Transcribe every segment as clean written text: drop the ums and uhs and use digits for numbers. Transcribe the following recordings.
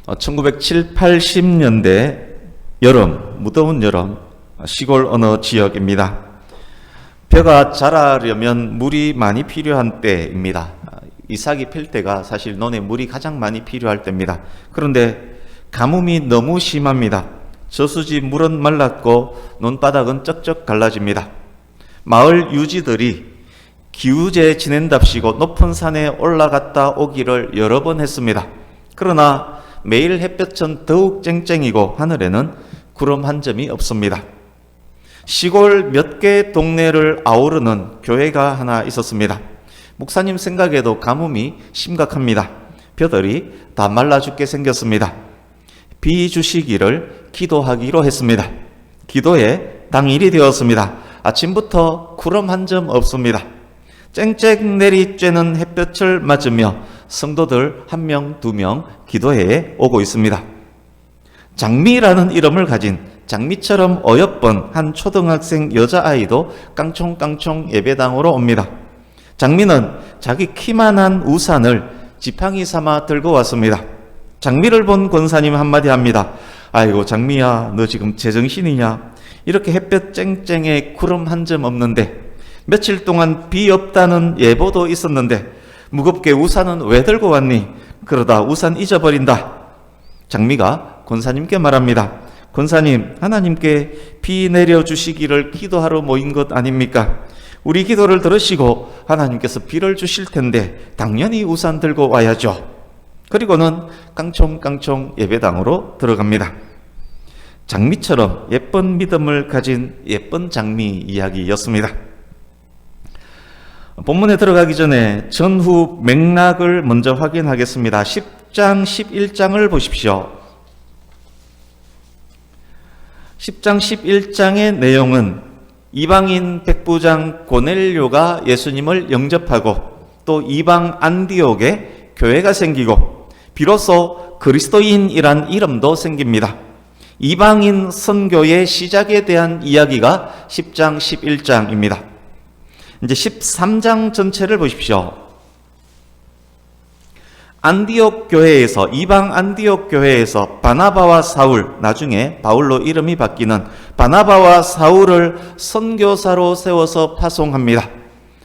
1970, 80년대 여름, 무더운 여름, 시골 어느 지역입니다. 벼가 자라려면 물이 많이 필요한 때입니다. 이삭이 필 때가 사실 논에 물이 가장 많이 필요할 때입니다. 그런데 가뭄이 너무 심합니다. 저수지 물은 말랐고 논바닥은 쩍쩍 갈라집니다. 마을 유지들이 기우제 지낸답시고 높은 산에 올라갔다 오기를 여러 번 했습니다. 그러나 매일 햇볕은 더욱 쨍쨍이고 하늘에는 구름 한 점이 없습니다. 시골 몇 개 동네를 아우르는 교회가 하나 있었습니다. 목사님 생각에도 가뭄이 심각합니다. 벼들이 다 말라 죽게 생겼습니다. 비 주시기를 기도하기로 했습니다. 기도에 당일이 되었습니다. 아침부터 구름 한 점 없습니다. 쨍쨍 내리쬐는 햇볕을 맞으며 성도들 1명, 2명 기도회에 오고 있습니다. 장미라는 이름을 가진 장미처럼 어여쁜 한 초등학생 여자아이도 깡총깡총 예배당으로 옵니다. 장미는 자기 키만한 우산을 지팡이 삼아 들고 왔습니다. 장미를 본 권사님 한마디 합니다. 아이고 장미야, 너 지금 제정신이냐? 이렇게 햇볕 쨍쨍에 구름 한 점 없는데, 며칠 동안 비 없다는 예보도 있었는데 무겁게 우산은 왜 들고 왔니? 그러다 우산 잊어버린다. 장미가 권사님께 말합니다. 권사님, 하나님께 비 내려주시기를 기도하러 모인 것 아닙니까? 우리 기도를 들으시고 하나님께서 비를 주실 텐데 당연히 우산 들고 와야죠. 그리고는 깡총깡총 예배당으로 들어갑니다. 장미처럼 예쁜 믿음을 가진 예쁜 장미 이야기였습니다. 본문에 들어가기 전에 전후 맥락을 먼저 확인하겠습니다. 10장, 11장을 보십시오. 10장, 11장의 내용은 이방인 백부장 고넬료가 예수님을 영접하고 또 이방 안디옥에 교회가 생기고 비로소 그리스도인이란 이름도 생깁니다. 이방인 선교의 시작에 대한 이야기가 10장, 11장입니다. 이제 13장 전체를 보십시오. 안디옥 교회에서, 이방 안디옥 교회에서 바나바와 사울, 나중에 바울로 이름이 바뀌는 바나바와 사울을 선교사로 세워서 파송합니다.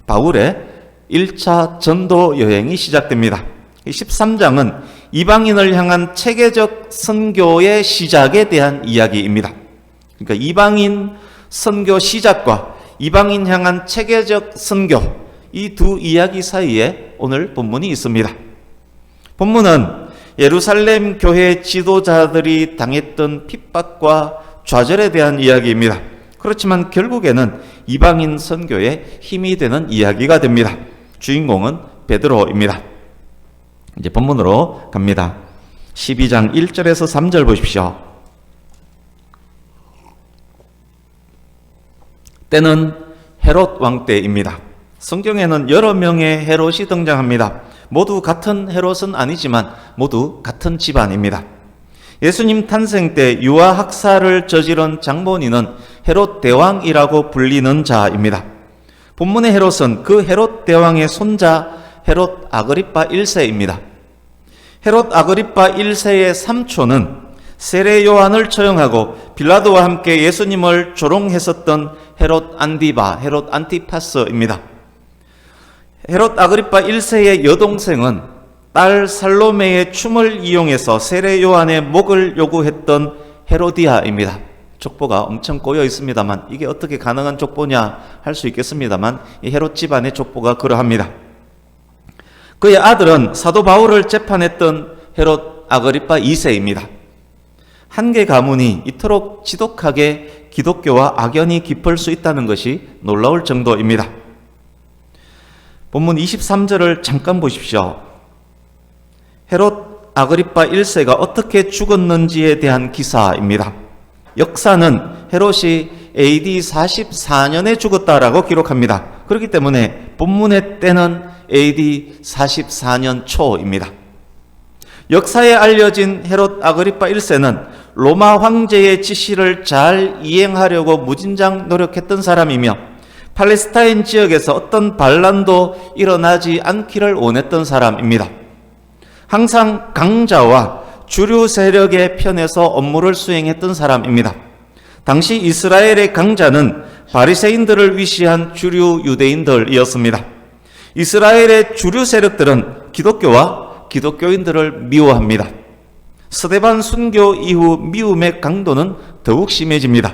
바울의 1차 전도 여행이 시작됩니다. 13장은 이방인을 향한 체계적 선교의 시작에 대한 이야기입니다. 그러니까 이방인 선교 시작과 이방인 향한 체계적 선교, 이 두 이야기 사이에 오늘 본문이 있습니다. 본문은 예루살렘 교회 지도자들이 당했던 핍박과 좌절에 대한 이야기입니다. 그렇지만 결국에는 이방인 선교에 힘이 되는 이야기가 됩니다. 주인공은 베드로입니다. 이제 본문으로 갑니다. 12장 1절에서 3절 보십시오. 때는 헤롯 왕 때입니다. 성경에는 여러 명의 헤롯이 등장합니다. 모두 같은 헤롯은 아니지만 모두 같은 집안입니다. 예수님 탄생 때 유아 학살을 저지른 장본인은 헤롯 대왕이라고 불리는 자입니다. 본문의 헤롯은 그 헤롯 대왕의 손자 헤롯 아그리파 1세입니다. 헤롯 아그리파 1세의 삼촌은 세례 요한을 처형하고 빌라도와 함께 예수님을 조롱했었던 헤롯 안디바, 헤롯 안티파스입니다. 헤롯 아그리파 1세의 여동생은 딸 살로메의 춤을 이용해서 세례 요한의 목을 요구했던 헤로디아입니다. 족보가 엄청 꼬여 있습니다만 이게 어떻게 가능한 족보냐 할 수 있겠습니다만 이 헤롯 집안의 족보가 그러합니다. 그의 아들은 사도 바울을 재판했던 헤롯 아그리파 2세입니다. 한계 가문이 이토록 지독하게 기독교와 악연이 깊을 수 있다는 것이 놀라울 정도입니다. 본문 23절을 잠깐 보십시오. 헤롯 아그리파 1세가 어떻게 죽었는지에 대한 기사입니다. 역사는 헤롯이 AD 44년에 죽었다라고 기록합니다. 그렇기 때문에 본문의 때는 AD 44년 초입니다. 역사에 알려진 헤롯 아그리파 1세는 로마 황제의 지시를 잘 이행하려고 무진장 노력했던 사람이며 팔레스타인 지역에서 어떤 반란도 일어나지 않기를 원했던 사람입니다. 항상 강자와 주류 세력의 편에서 업무를 수행했던 사람입니다. 당시 이스라엘의 강자는 바리새인들을 위시한 주류 유대인들이었습니다. 이스라엘의 주류 세력들은 기독교와 기독교인들을 미워합니다. 스데반 순교 이후 미움의 강도는 더욱 심해집니다.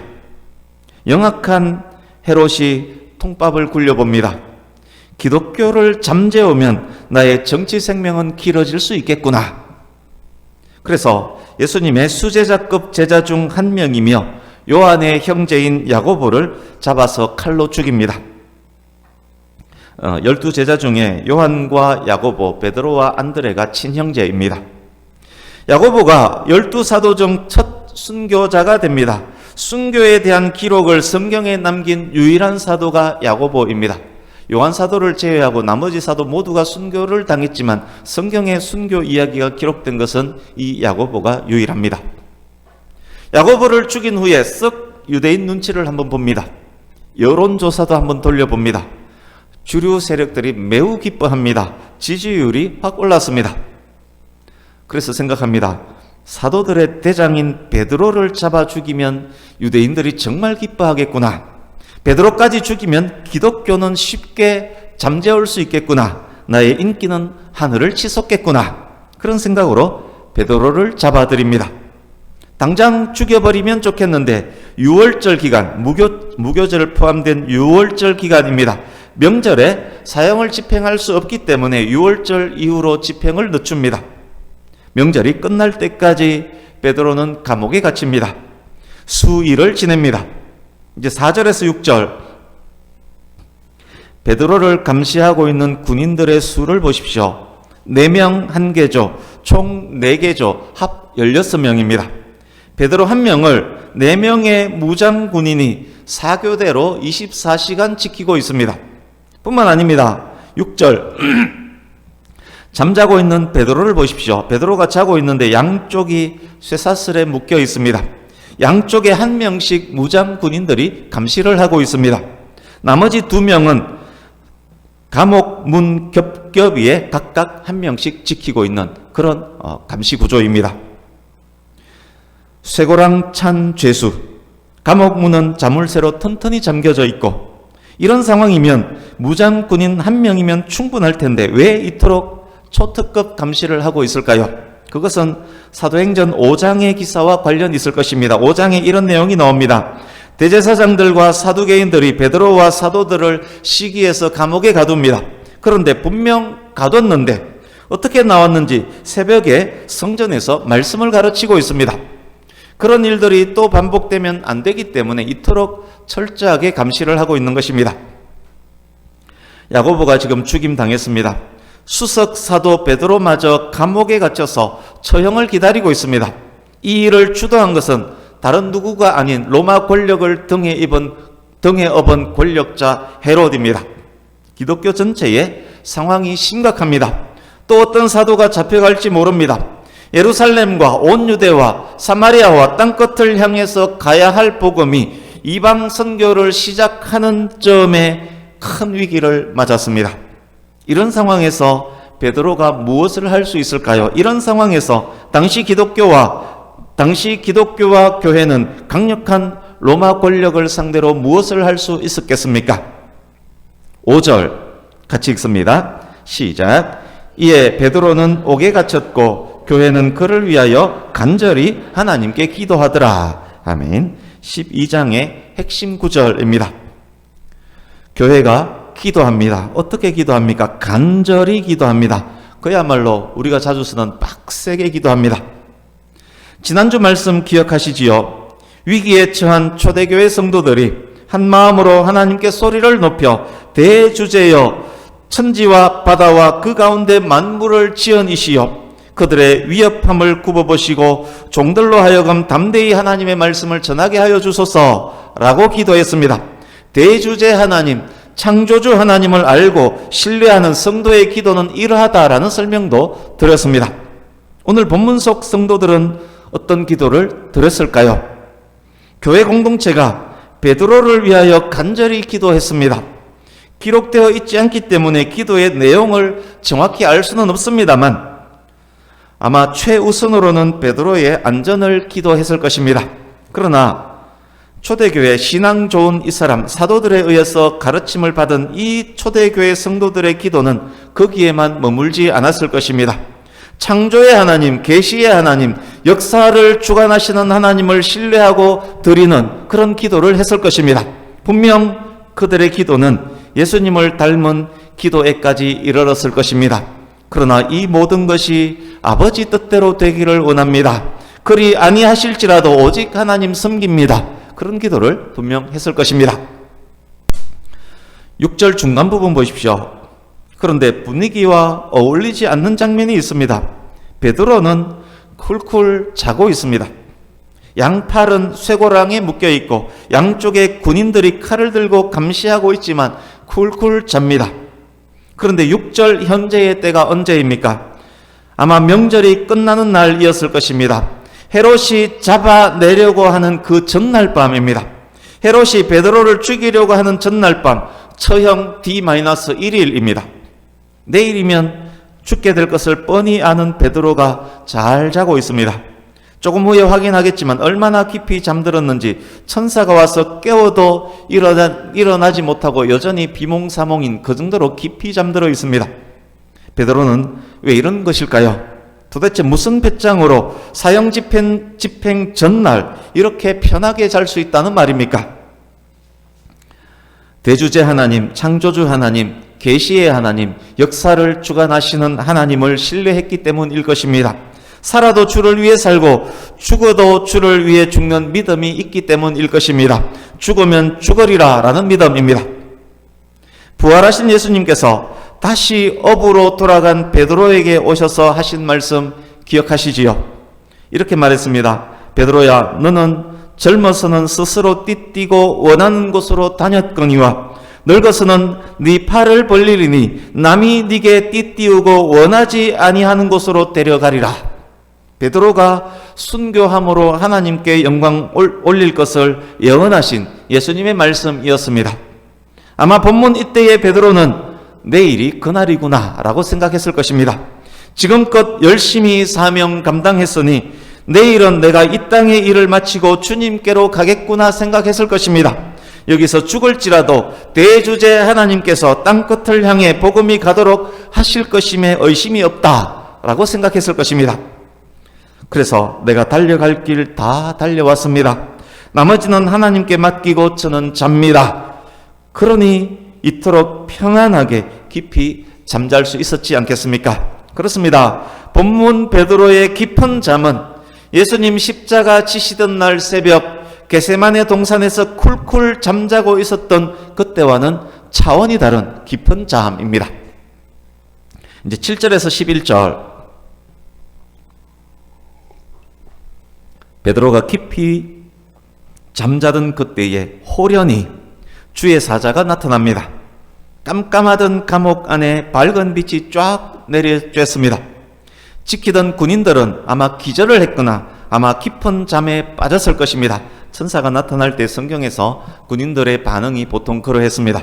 영악한 헤롯이 통밥을 굴려봅니다. 기독교를 잠재우면 나의 정치 생명은 길어질 수 있겠구나. 그래서 예수님의 수제자급 제자 중 한 명이며 요한의 형제인 야고보를 잡아서 칼로 죽입니다. 12제자 중에 요한과 야고보, 베드로와 안드레가 친형제입니다. 야고보가 12사도 중 첫 순교자가 됩니다. 순교에 대한 기록을 성경에 남긴 유일한 사도가 야고보입니다. 요한 사도를 제외하고 나머지 사도 모두가 순교를 당했지만 성경에 순교 이야기가 기록된 것은 이 야고보가 유일합니다. 야고보를 죽인 후에 쓱 유대인 눈치를 한번 봅니다. 여론조사도 한번 돌려봅니다. 주류 세력들이 매우 기뻐합니다. 지지율이 확 올랐습니다. 그래서 생각합니다. 사도들의 대장인 베드로를 잡아 죽이면 유대인들이 정말 기뻐하겠구나. 베드로까지 죽이면 기독교는 쉽게 잠재울 수 있겠구나. 나의 인기는 하늘을 치솟겠구나. 그런 생각으로 베드로를 잡아들입니다. 당장 죽여버리면 좋겠는데 6월절 기간, 무교절 포함된 6월절 기간입니다. 명절에 사형을 집행할 수 없기 때문에 6월절 이후로 집행을 늦춥니다. 명절이 끝날 때까지 베드로는 감옥에 갇힙니다. 수일을 지냅니다. 이제 4절에서 6절, 베드로를 감시하고 있는 군인들의 수를 보십시오. 4명 1개조, 총 4개조, 합 16명입니다. 베드로 1명을 4명의 무장 군인이 사교대로 24시간 지키고 있습니다. 뿐만 아닙니다. 6절, 잠자고 있는 베드로를 보십시오. 베드로가 자고 있는데 양쪽이 쇠사슬에 묶여 있습니다. 양쪽에 1명씩 무장 군인들이 감시를 하고 있습니다. 나머지 2명은 감옥 문 겹겹이에 각각 1명씩 지키고 있는 그런 감시 구조입니다. 쇠고랑 찬 죄수, 감옥 문은 자물쇠로 튼튼히 잠겨져 있고, 이런 상황이면 무장 군인 1명이면 충분할 텐데 왜 이토록 초특급 감시를 하고 있을까요? 그것은 사도행전 5장의 기사와 관련이 있을 것입니다. 5장에 이런 내용이 나옵니다. 대제사장들과 사두개인들이 베드로와 사도들을 시기해서 감옥에 가둡니다. 그런데 분명 가뒀는데 어떻게 나왔는지 새벽에 성전에서 말씀을 가르치고 있습니다. 그런 일들이 또 반복되면 안 되기 때문에 이토록 철저하게 감시를 하고 있는 것입니다. 야고보가 지금 죽임당했습니다. 수석 사도 베드로마저 감옥에 갇혀서 처형을 기다리고 있습니다. 이 일을 주도한 것은 다른 누구가 아닌 로마 권력을 등에 업은 권력자 헤롯입니다. 기독교 전체의 상황이 심각합니다. 또 어떤 사도가 잡혀갈지 모릅니다. 예루살렘과 온 유대와 사마리아와 땅끝을 향해서 가야 할 복음이 이방 선교를 시작하는 점에 큰 위기를 맞았습니다. 이런 상황에서 베드로가 무엇을 할 수 있을까요? 이런 상황에서 당시 기독교와 교회는 강력한 로마 권력을 상대로 무엇을 할 수 있었겠습니까? 5절 같이 읽습니다. 시작. 이에 베드로는 옥에 갇혔고 교회는 그를 위하여 간절히 하나님께 기도하더라. 아멘. 12장의 핵심 구절입니다. 교회가 기도합니다. 어떻게 기도합니까? 간절히 기도합니다. 그야말로 우리가 자주 쓰는 빡세게 기도합니다. 지난주 말씀 기억하시지요? 위기에 처한 초대교회 성도들이 한 마음으로 하나님께 소리를 높여 대주제여 천지와 바다와 그 가운데 만물을 지으시어 그들의 위협함을 굽어보시고 종들로 하여금 담대히 하나님의 말씀을 전하게 하여 주소서라고 기도했습니다. 대주제 하나님, 창조주 하나님을 알고 신뢰하는 성도의 기도는 이러하다라는 설명도 드렸습니다. 오늘 본문 속 성도들은 어떤 기도를 드렸을까요? 교회 공동체가 베드로를 위하여 간절히 기도했습니다. 기록되어 있지 않기 때문에 기도의 내용을 정확히 알 수는 없습니다만 아마 최우선으로는 베드로의 안전을 기도했을 것입니다. 그러나 초대교회 신앙 좋은 이 사람 사도들에 의해서 가르침을 받은 이 초대교회 성도들의 기도는 거기에만 머물지 않았을 것입니다. 창조의 하나님, 계시의 하나님, 역사를 주관하시는 하나님을 신뢰하고 드리는 그런 기도를 했을 것입니다. 분명 그들의 기도는 예수님을 닮은 기도에까지 이르렀을 것입니다. 그러나 이 모든 것이 아버지 뜻대로 되기를 원합니다. 그리 아니하실지라도 오직 하나님 섬깁니다. 그런 기도를 분명 했을 것입니다. 6절 중간 부분 보십시오. 그런데 분위기와 어울리지 않는 장면이 있습니다. 베드로는 쿨쿨 자고 있습니다. 양팔은 쇠고랑에 묶여 있고 양쪽에 군인들이 칼을 들고 감시하고 있지만 쿨쿨 잡니다. 그런데 6절 현재의 때가 언제입니까? 아마 명절이 끝나는 날이었을 것입니다. 헤롯이 잡아내려고 하는 그 전날 밤입니다. 헤롯이 베드로를 죽이려고 하는 전날 밤, 처형 D-1일입니다. 내일이면 죽게 될 것을 뻔히 아는 베드로가 잘 자고 있습니다. 조금 후에 확인하겠지만 얼마나 깊이 잠들었는지 천사가 와서 깨워도 일어나지 못하고 여전히 비몽사몽인 그 정도로 깊이 잠들어 있습니다. 베드로는 왜 이런 것일까요? 도대체 무슨 배짱으로 사형 집행 전날 이렇게 편하게 잘 수 있다는 말입니까? 대주제 하나님, 창조주 하나님, 계시의 하나님, 역사를 주관하시는 하나님을 신뢰했기 때문일 것입니다. 살아도 주를 위해 살고 죽어도 주를 위해 죽는 믿음이 있기 때문일 것입니다. 죽으면 죽으리라 라는 믿음입니다. 부활하신 예수님께서 다시 업으로 돌아간 베드로에게 오셔서 하신 말씀 기억하시지요? 이렇게 말했습니다. 베드로야, 너는 젊어서는 스스로 띠띠고 원하는 곳으로 다녔거니와 늙어서는 네 팔을 벌리리니 남이 네게 띠띠우고 원하지 아니하는 곳으로 데려가리라. 베드로가 순교함으로 하나님께 영광 올릴 것을 예언하신 예수님의 말씀이었습니다. 아마 본문 이때의 베드로는 내일이 그날이구나 라고 생각했을 것입니다. 지금껏 열심히 사명 감당했으니 내일은 내가 이 땅의 일을 마치고 주님께로 가겠구나 생각했을 것입니다. 여기서 죽을지라도 대주제 하나님께서 땅끝을 향해 복음이 가도록 하실 것임에 의심이 없다라고 생각했을 것입니다. 그래서 내가 달려갈 길 다 달려왔습니다. 나머지는 하나님께 맡기고 저는 잡니다. 그러니 이토록 평안하게 깊이 잠잘 수 있었지 않겠습니까? 그렇습니다. 본문 베드로의 깊은 잠은 예수님 십자가 지시던 날 새벽 겟세마네 동산에서 쿨쿨 잠자고 있었던 그때와는 차원이 다른 깊은 잠입니다. 이제 7절에서 11절 베드로가 깊이 잠자던 그때에 호련히 주의 사자가 나타납니다. 깜깜하던 감옥 안에 밝은 빛이 쫙 내려쬐습니다. 지키던 군인들은 아마 기절을 했거나 아마 깊은 잠에 빠졌을 것입니다. 천사가 나타날 때 성경에서 군인들의 반응이 보통 그러했습니다.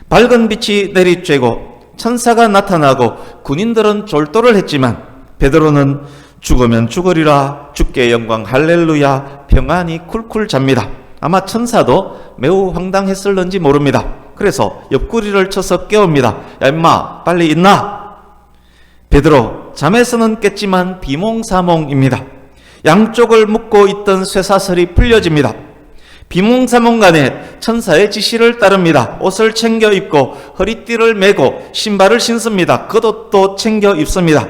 밝은 빛이 내리쬐고 천사가 나타나고 군인들은 졸도를 했지만 베드로는 죽으면 죽으리라, 주께 영광 할렐루야, 평안히 쿨쿨 잡니다. 아마 천사도 매우 황당했을런지 모릅니다. 그래서 옆구리를 쳐서 깨웁니다. 야 임마 빨리 있나? 베드로 잠에서는 깼지만 비몽사몽입니다. 양쪽을 묶고 있던 쇠사슬이 풀려집니다. 비몽사몽간에 천사의 지시를 따릅니다. 옷을 챙겨 입고 허리띠를 메고 신발을 신습니다. 겉옷도 챙겨 입습니다.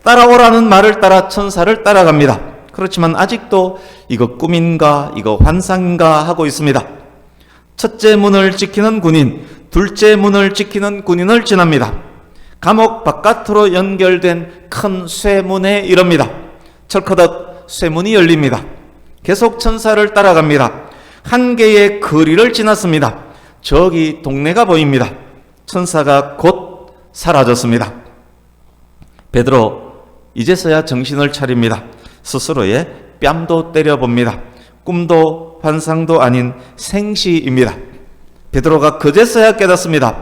따라오라는 말을 따라 천사를 따라갑니다. 그렇지만 아직도 이거 꿈인가 이거 환상인가 하고 있습니다. 첫째 문을 지키는 군인, 둘째 문을 지키는 군인을 지납니다. 감옥 바깥으로 연결된 큰 쇠문에 이릅니다. 철커덕 쇠문이 열립니다. 계속 천사를 따라갑니다. 한 개의 거리를 지났습니다. 저기 동네가 보입니다. 천사가 곧 사라졌습니다. 베드로 이제서야 정신을 차립니다. 스스로의 뺨도 때려봅니다. 꿈도 환상도 아닌 생시입니다. 베드로가 그제서야 깨닫습니다.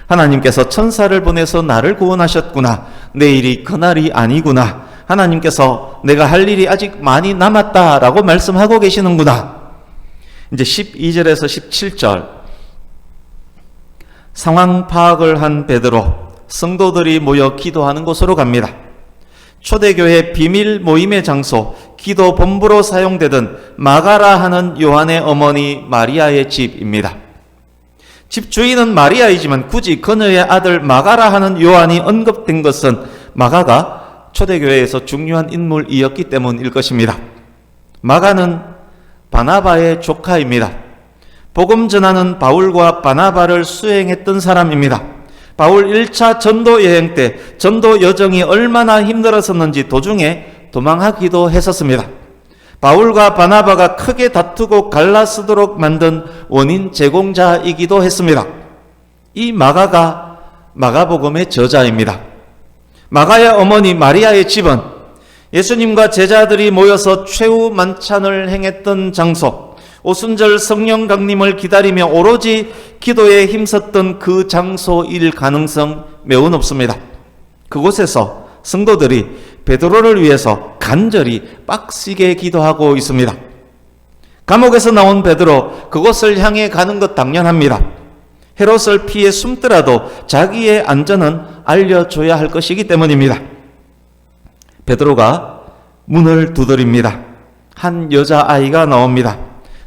하나님께서 천사를 보내서 나를 구원하셨구나. 내일이 그날이 아니구나. 하나님께서 내가 할 일이 아직 많이 남았다라고 말씀하고 계시는구나. 이제 12절에서 17절 상황 파악을 한 베드로, 성도들이 모여 기도하는 곳으로 갑니다. 초대교회 비밀 모임의 장소, 기도 본부로 사용되던 마가라 하는 요한의 어머니 마리아의 집입니다. 집 주인은 마리아이지만 굳이 그녀의 아들 마가라 하는 요한이 언급된 것은 마가가 초대교회에서 중요한 인물이었기 때문일 것입니다. 마가는 바나바의 조카입니다. 복음 전하는 바울과 바나바를 수행했던 사람입니다. 바울 1차 전도 여행 때 전도 여정이 얼마나 힘들었었는지 도중에 도망하기도 했었습니다. 바울과 바나바가 크게 다투고 갈라쓰도록 만든 원인 제공자이기도 했습니다. 이 마가가 마가복음의 저자입니다. 마가의 어머니 마리아의 집은 예수님과 제자들이 모여서 최후 만찬을 행했던 장소, 오순절 성령 강림을 기다리며 오로지 기도에 힘썼던 그 장소일 가능성 매우 높습니다. 그곳에서 성도들이 베드로를 위해서 간절히 빡시게 기도하고 있습니다. 감옥에서 나온 베드로, 그곳을 향해 가는 것 당연합니다. 헤롯을 피해 숨더라도 자기의 안전은 알려줘야 할 것이기 때문입니다. 베드로가 문을 두드립니다. 한 여자아이가 나옵니다.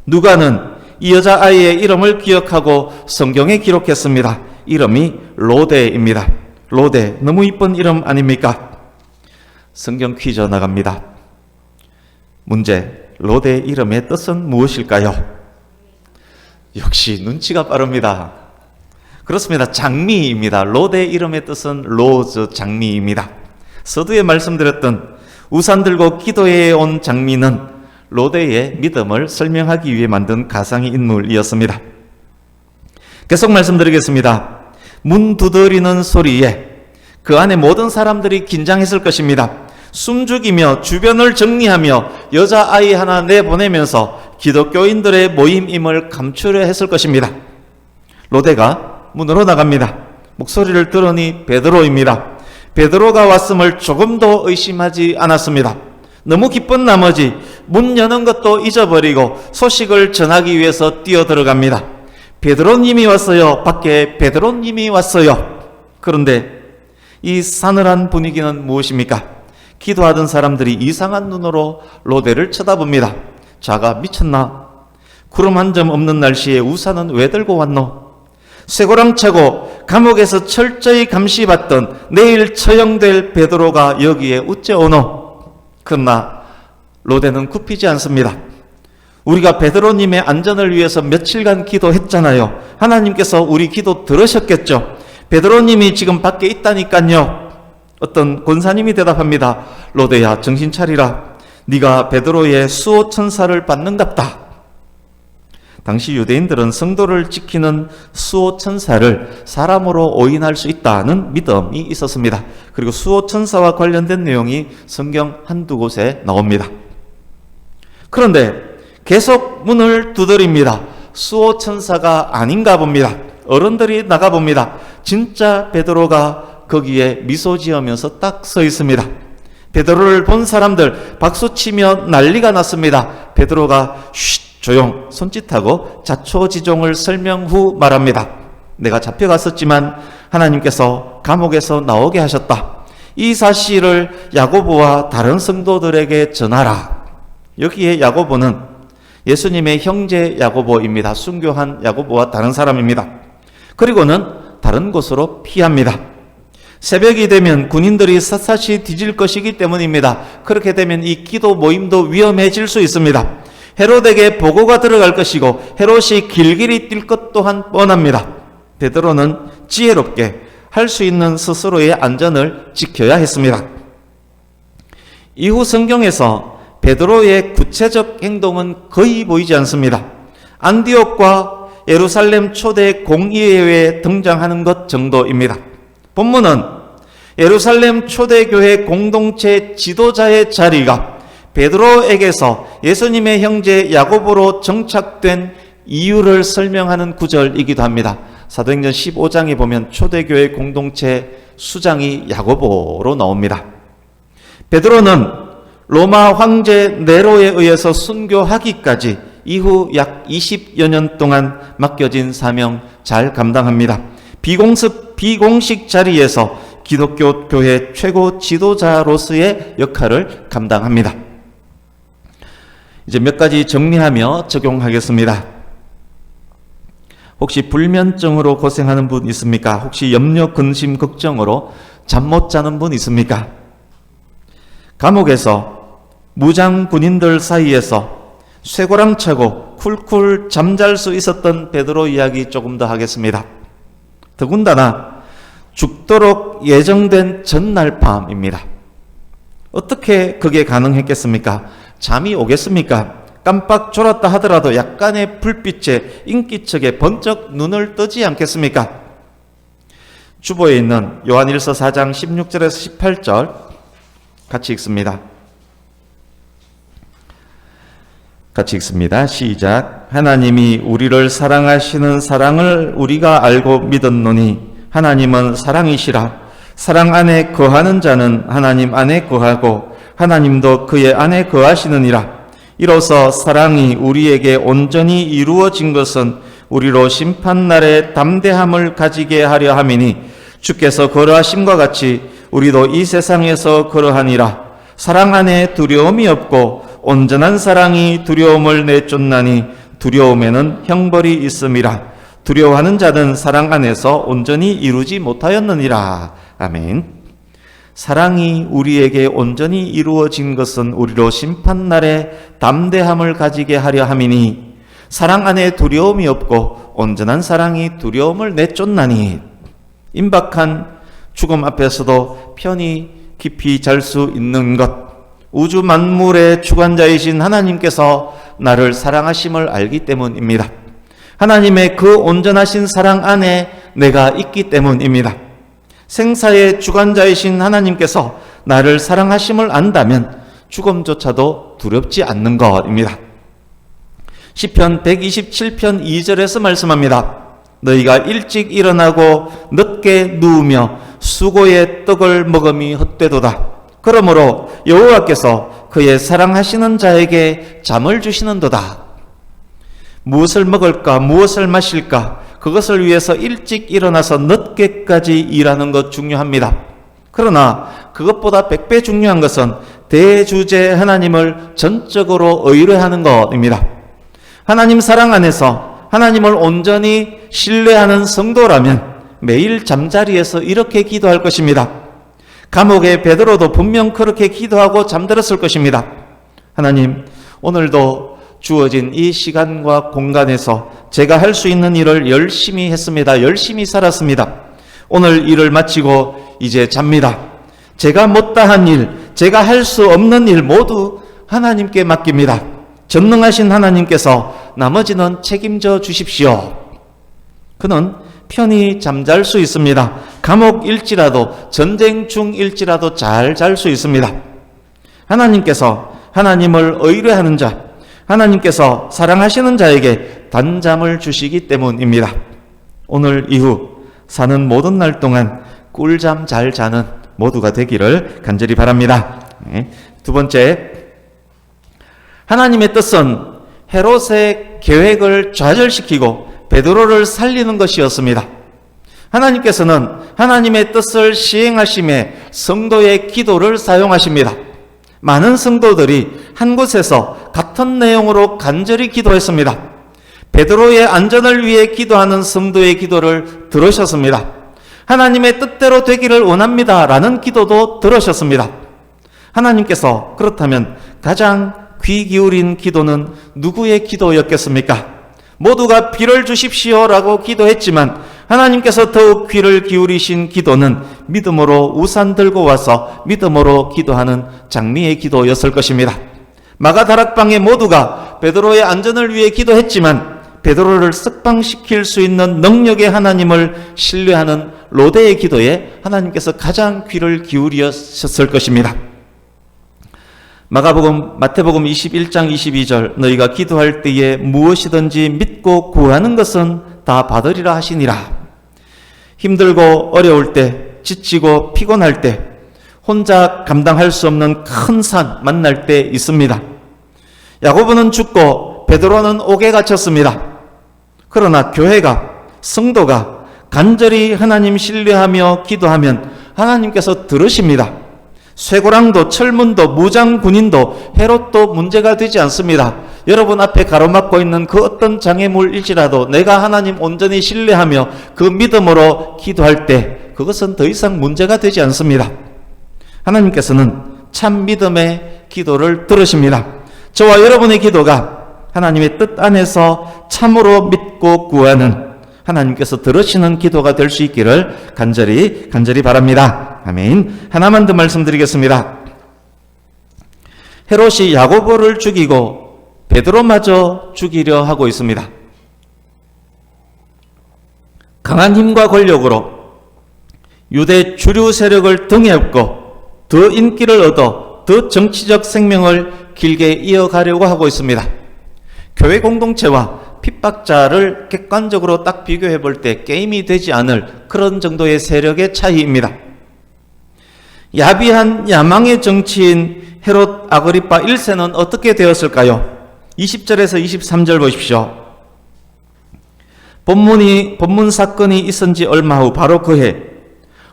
누가는 이 여자아이의 이름을 기억하고 성경에 기록했습니다. 이름이 로데입니다. 로데, 너무 이쁜 이름 아닙니까? 성경 퀴즈 나갑니다. 문제, 로데 이름의 뜻은 무엇일까요? 역시 눈치가 빠릅니다. 그렇습니다. 장미입니다. 로데 이름의 뜻은 로즈, 장미입니다. 서두에 말씀드렸던 우산 들고 기도해 온 장미는 로데의 믿음을 설명하기 위해 만든 가상의 인물이었습니다. 계속 말씀드리겠습니다. 문 두드리는 소리에 그 안에 모든 사람들이 긴장했을 것입니다. 숨죽이며 주변을 정리하며 여자아이 하나 내보내면서 기독교인들의 모임임을 감추려 했을 것입니다. 로데가 문으로 나갑니다. 목소리를 들으니 베드로입니다. 베드로가 왔음을 조금도 의심하지 않았습니다. 너무 기쁜 나머지 문 여는 것도 잊어버리고 소식을 전하기 위해서 뛰어들어갑니다. 베드로님이 왔어요. 밖에 베드로님이 왔어요. 그런데 이 싸늘한 분위기는 무엇입니까? 기도하던 사람들이 이상한 눈으로 로데를 쳐다봅니다. 자가 미쳤나? 구름 한 점 없는 날씨에 우산은 왜 들고 왔노? 쇠고랑 차고 감옥에서 철저히 감시받던 내일 처형될 베드로가 여기에 어째 오노? 그러나 로데는 굽히지 않습니다. 우리가 베드로님의 안전을 위해서 며칠간 기도했잖아요. 하나님께서 우리 기도 들으셨겠죠? 베드로님이 지금 밖에 있다니까요. 어떤 권사님이 대답합니다. 로데야, 정신 차리라. 네가 베드로의 수호천사를 받는답다. 당시 유대인들은 성도를 지키는 수호천사를 사람으로 오인할 수 있다는 믿음이 있었습니다. 그리고 수호천사와 관련된 내용이 성경 한두 곳에 나옵니다. 그런데 계속 문을 두드립니다. 수호천사가 아닌가 봅니다. 어른들이 나가봅니다. 진짜 베드로가 거기에 미소 지으면서 딱 서 있습니다. 베드로를 본 사람들 박수치며 난리가 났습니다. 베드로가 쉿 조용, 손짓하고 자초지종을 설명 후 말합니다. 내가 잡혀갔었지만 하나님께서 감옥에서 나오게 하셨다. 이 사실을 야고보와 다른 성도들에게 전하라. 여기에 야고보는 예수님의 형제 야고보입니다. 순교한 야고보와 다른 사람입니다. 그리고는 다른 곳으로 피합니다. 새벽이 되면 군인들이 샅샅이 뒤질 것이기 때문입니다. 그렇게 되면 이 기도 모임도 위험해질 수 있습니다. 헤롯에게 보고가 들어갈 것이고 헤롯이 길길이 뛸 것 또한 뻔합니다. 베드로는 지혜롭게 할 수 있는 스스로의 안전을 지켜야 했습니다. 이후 성경에서 베드로의 구체적 행동은 거의 보이지 않습니다. 안디옥과 예루살렘 초대 공의회에 등장하는 것 정도입니다. 본문은 예루살렘 초대교회 공동체 지도자의 자리가 베드로에게서 예수님의 형제 야고보로 정착된 이유를 설명하는 구절이기도 합니다. 사도행전 15장에 보면 초대교회 공동체 수장이 야고보로 나옵니다. 베드로는 로마 황제 네로에 의해서 순교하기까지 이후 약 20여 년 동안 맡겨진 사명 잘 감당합니다. 비공식 자리에서 기독교 교회 최고 지도자로서의 역할을 감당합니다. 이제 몇 가지 정리하며 적용하겠습니다. 혹시 불면증으로 고생하는 분 있습니까? 혹시 염려, 근심, 걱정으로 잠 못 자는 분 있습니까? 감옥에서 무장 군인들 사이에서 쇠고랑 차고 쿨쿨 잠잘 수 있었던 베드로 이야기 조금 더 하겠습니다. 더군다나 죽도록 예정된 전날 밤입니다. 어떻게 그게 가능했겠습니까? 잠이 오겠습니까? 깜빡 졸았다 하더라도 약간의 불빛에 인기척에 번쩍 눈을 뜨지 않겠습니까? 주보에 있는 요한일서 4장 16절에서 18절 같이 읽습니다. 같이 읽습니다. 시작. 하나님이 우리를 사랑하시는 사랑을 우리가 알고 믿었노니 하나님은 사랑이시라. 사랑 안에 거하는 자는 하나님 안에 거하고 하나님도 그의 안에 거하시느니라. 이로써 사랑이 우리에게 온전히 이루어진 것은 우리로 심판날에 담대함을 가지게 하려 함이니 주께서 걸어하심과 같이 우리도 이 세상에서 걸어하니라. 사랑 안에 두려움이 없고 온전한 사랑이 두려움을 내쫓나니 두려움에는 형벌이 있음이라. 두려워하는 자는 사랑 안에서 온전히 이루지 못하였느니라. 아멘. 사랑이 우리에게 온전히 이루어진 것은 우리로 심판날에 담대함을 가지게 하려 함이니 사랑 안에 두려움이 없고 온전한 사랑이 두려움을 내쫓나니. 임박한 죽음 앞에서도 편히 깊이 잘 수 있는 것, 우주 만물의 주관자이신 하나님께서 나를 사랑하심을 알기 때문입니다. 하나님의 그 온전하신 사랑 안에 내가 있기 때문입니다. 생사의 주관자이신 하나님께서 나를 사랑하심을 안다면 죽음조차도 두렵지 않는 것입니다. 시편 127편 2절에서 말씀합니다. 너희가 일찍 일어나고 늦게 누우며 수고의 떡을 먹음이 헛되도다. 그러므로 여호와께서 그의 사랑하시는 자에게 잠을 주시는도다. 무엇을 먹을까, 무엇을 마실까, 그것을 위해서 일찍 일어나서 늦게까지 일하는 것 중요합니다. 그러나 그것보다 100배 중요한 것은 대주제 하나님을 전적으로 의뢰하는 것입니다. 하나님 사랑 안에서 하나님을 온전히 신뢰하는 성도라면 매일 잠자리에서 이렇게 기도할 것입니다. 감옥의 베드로도 분명 그렇게 기도하고 잠들었을 것입니다. 하나님, 오늘도 주어진 이 시간과 공간에서 제가 할 수 있는 일을 열심히 했습니다. 열심히 살았습니다. 오늘 일을 마치고 이제 잡니다. 제가 못다한 일, 제가 할 수 없는 일 모두 하나님께 맡깁니다. 전능하신 하나님께서 나머지는 책임져 주십시오. 그는 편히 잠잘 수 있습니다. 감옥일지라도 전쟁 중일지라도 잘 잘 수 있습니다. 하나님께서 하나님을 의뢰하는 자, 하나님께서 사랑하시는 자에게 단잠을 주시기 때문입니다. 오늘 이후 사는 모든 날 동안 꿀잠 잘 자는 모두가 되기를 간절히 바랍니다. 두 번째, 하나님의 뜻은 헤롯의 계획을 좌절시키고 베드로를 살리는 것이었습니다. 하나님께서는 하나님의 뜻을 시행하심에 성도의 기도를 사용하십니다. 많은 성도들이 한 곳에서 같은 내용으로 간절히 기도했습니다. 베드로의 안전을 위해 기도하는 성도의 기도를 들으셨습니다. 하나님의 뜻대로 되기를 원합니다 라는 기도도 들으셨습니다. 하나님께서 그렇다면 가장 귀 기울인 기도는 누구의 기도였겠습니까? 모두가 비를 주십시오라고 기도했지만 하나님께서 더욱 귀를 기울이신 기도는 믿음으로 우산 들고 와서 믿음으로 기도하는 장미의 기도였을 것입니다. 마가다락방의 모두가 베드로의 안전을 위해 기도했지만 베드로를 석방시킬 수 있는 능력의 하나님을 신뢰하는 로데의 기도에 하나님께서 가장 귀를 기울이셨을 것입니다. 마태복음 21장 22절 너희가 기도할 때에 무엇이든지 믿고 구하는 것은 다 받으리라 하시니라. 힘들고 어려울 때, 지치고 피곤할 때, 혼자 감당할 수 없는 큰 산 만날 때 있습니다. 야고보는 죽고 베드로는 옥에 갇혔습니다. 그러나 교회가, 성도가 간절히 하나님 신뢰하며 기도하면 하나님께서 들으십니다. 쇠고랑도 철문도 무장군인도 헤롯도 문제가 되지 않습니다. 여러분 앞에 가로막고 있는 그 어떤 장애물일지라도 내가 하나님 온전히 신뢰하며 그 믿음으로 기도할 때 그것은 더 이상 문제가 되지 않습니다. 하나님께서는 참 믿음의 기도를 들으십니다. 저와 여러분의 기도가 하나님의 뜻 안에서 참으로 믿고 구하는 하나님께서 들으시는 기도가 될 수 있기를 간절히 바랍니다. 아멘. 하나만 더 말씀드리겠습니다. 헤롯이 야고보를 죽이고 베드로마저 죽이려 하고 있습니다. 강한 힘과 권력으로 유대 주류 세력을 등에 업고 더 인기를 얻어 더 정치적 생명을 길게 이어가려고 하고 있습니다. 교회 공동체와 핍박자를 객관적으로 딱 비교해 볼 때 게임이 되지 않을 그런 정도의 세력의 차이입니다. 야비한 야망의 정치인 헤롯 아그리파 1세는 어떻게 되었을까요? 20절에서 23절 보십시오. 본문 사건이 있은 지 얼마 후 바로 그해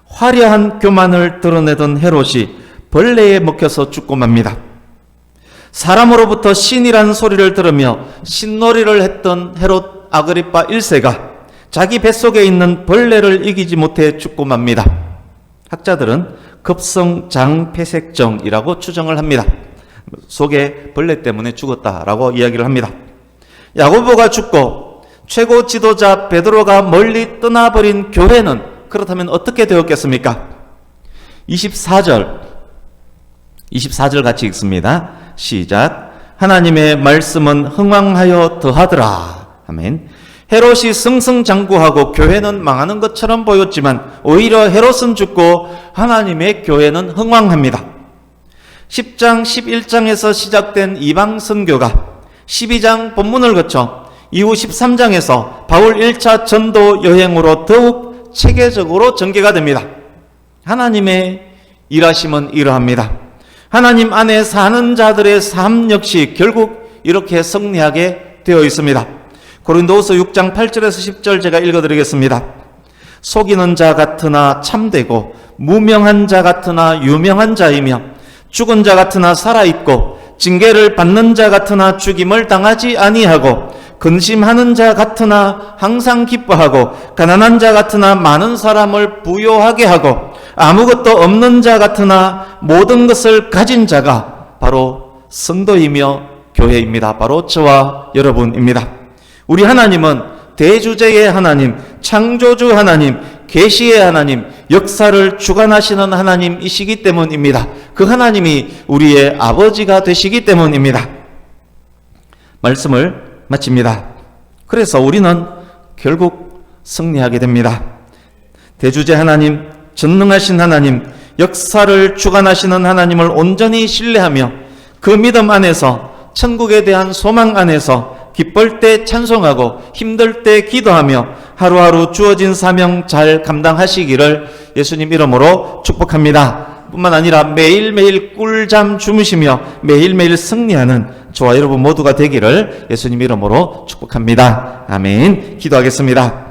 화려한 교만을 드러내던 헤롯이 벌레에 먹혀서 죽고 맙니다. 사람으로부터 신이라는 소리를 들으며 신놀이를 했던 헤롯 아그리파 1세가 자기 뱃속에 있는 벌레를 이기지 못해 죽고 맙니다. 학자들은 급성장폐색증이라고 추정을 합니다. 속에 벌레 때문에 죽었다라고 이야기를 합니다. 야고보가 죽고 최고 지도자 베드로가 멀리 떠나버린 교회는 그렇다면 어떻게 되었겠습니까? 24절 같이 읽습니다. 시작. 하나님의 말씀은 흥왕하여 더하더라. 아멘. 헤롯이 승승장구하고 교회는 망하는 것처럼 보였지만 오히려 헤롯은 죽고 하나님의 교회는 흥왕합니다. 10장, 11장에서 시작된 이방 선교가 12장 본문을 거쳐 이후 13장에서 바울 1차 전도 여행으로 더욱 체계적으로 전개가 됩니다. 하나님의 일하심은 이러합니다. 하나님 안에 사는 자들의 삶 역시 결국 이렇게 승리하게 되어 있습니다. 고린도후서 6장 8절에서 10절 제가 읽어드리겠습니다. 속이는 자 같으나 참되고 무명한 자 같으나 유명한 자이며 죽은 자 같으나 살아있고 징계를 받는 자 같으나 죽임을 당하지 아니하고 근심하는 자 같으나 항상 기뻐하고 가난한 자 같으나 많은 사람을 부요하게 하고 아무것도 없는 자 같으나 모든 것을 가진 자가 바로 성도이며 교회입니다. 바로 저와 여러분입니다. 우리 하나님은 대주제의 하나님, 창조주 하나님, 계시의 하나님, 역사를 주관하시는 하나님이시기 때문입니다. 그 하나님이 우리의 아버지가 되시기 때문입니다. 말씀을 마칩니다. 그래서 우리는 결국 승리하게 됩니다. 대주제 하나님, 전능하신 하나님, 역사를 주관하시는 하나님을 온전히 신뢰하며 그 믿음 안에서 천국에 대한 소망 안에서 기쁠 때 찬송하고 힘들 때 기도하며 하루하루 주어진 사명 잘 감당하시기를 예수님 이름으로 축복합니다. 뿐만 아니라 매일매일 꿀잠 주무시며 매일매일 승리하는 저와 여러분 모두가 되기를 예수님 이름으로 축복합니다. 아멘. 기도하겠습니다.